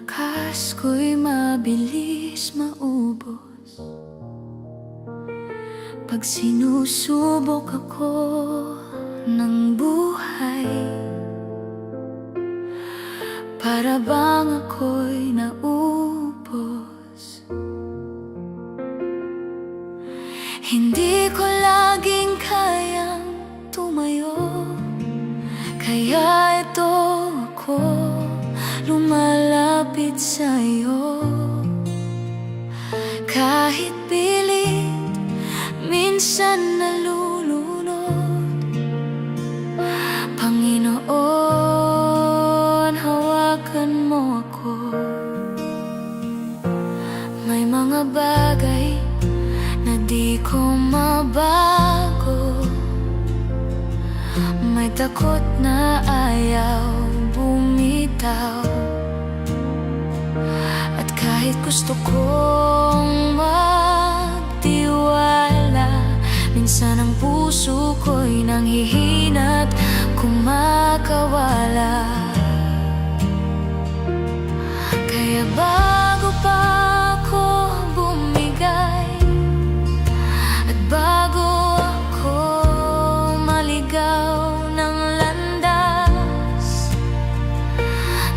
lakas ko'y mabilis maubos pag sinusubok ako ng buhay. Para bang ako'y naubos. Hindi ko laging kayang tumayo, kaya ito ako lumalapit sa'yo. Kahit pilit, minsan nalulunod. Panginoon, hawakan mo ako. May mga bagay na di ko mabago. May takot na ayaw bumitaw. At kahit gusto kong magtiwala, minsan ang puso ko'y nanghihina't kumakawala. Kaya bago pa ako bumigay at bago ako maligaw ng landas,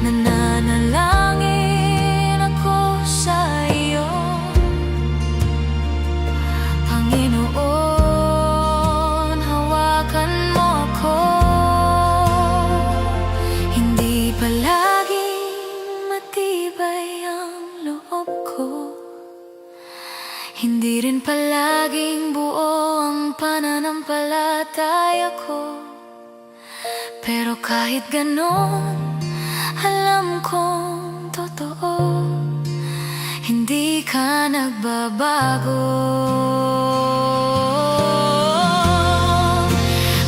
nananalangin ako sa iyo. Panginoon, hawakan mo ako. Hindi palaging matibay ang loob ko, hindi rin palaging buo ang pananampalataya ko. Pero kahit ganon, alam kong totoo, hindi ka nagbabago.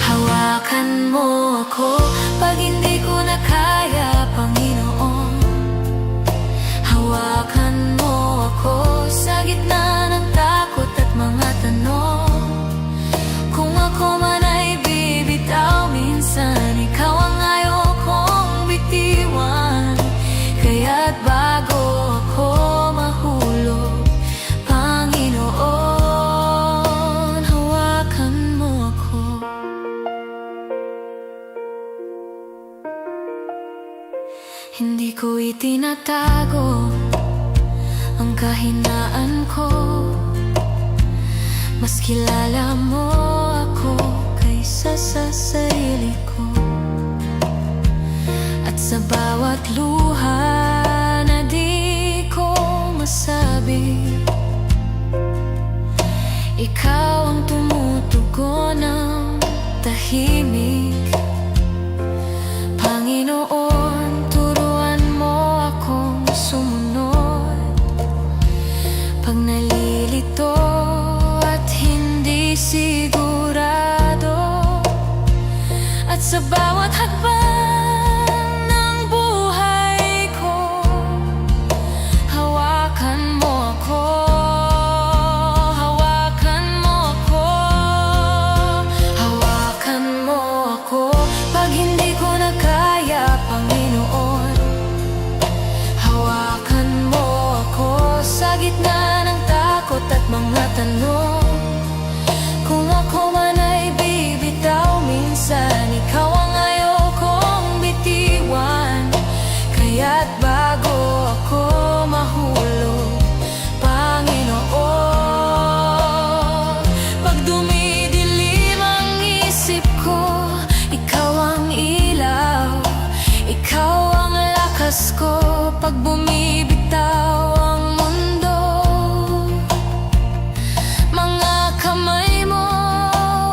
Hawakan mo ako pag hindi ko na kaya, Panginoon. Hawakan mo ako sa gitna ng takot at mga tanong. Kung ako man ay bibitaw, minsan ikaw ang ayaw kong bitiwan. Kaya't bago ako mahulog, Panginoon, hawakan mo ako. Hindi ko itinatago ang kahinaan ko. Mas kilala mo ako kaysa sa sarili ko. At sa bawat luha na di ko masabi, ikaw ang tumutugon ng tahimik. Panginoon, turuan mo akong sumunod pag nalilito at hindi sigurado. At sa bawat hakbang ng buhay ko, hawakan mo ako. Hawakan mo ako. Hawakan mo ako pag hindi ko na kaya, Panginoon. Hawakan mo ako sa gitna ng takot at mga tanong. Kung ako man ay bibitaw, minsan ikaw ang ayaw kong bitiwan. Kaya't bago ako mahulog, Panginoon, pag dumidilim ang isip ko, ikaw ang ilaw, ikaw ang lakas ko. Pag bumibitaw ang mundo, mga kamay mo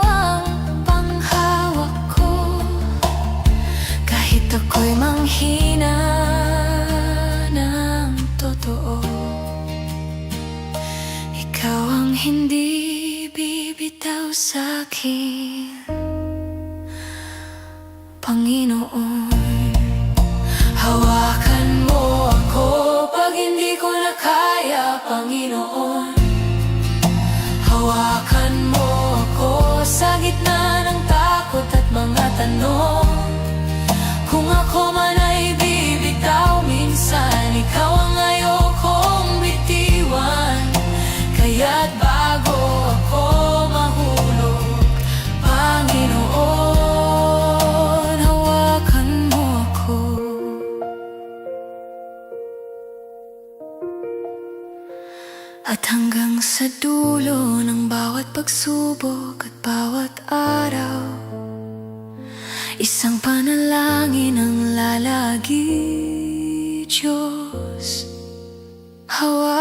ang panghawak ko. Kahit ako'y manghina ng totoo, ikaw ang hindi bibitaw sa'kin, Panginoon. Hawakan mo ako pag hindi ko na kaya, Panginoon. Hawakan mo ako sa gitna ng takot at mga tanong. Kung ako man ay bibitaw, minsan ikaw Sa dulo ng bawat pagsubok at bawat araw, isang panalangin ang lalagi, Diyos. Hawa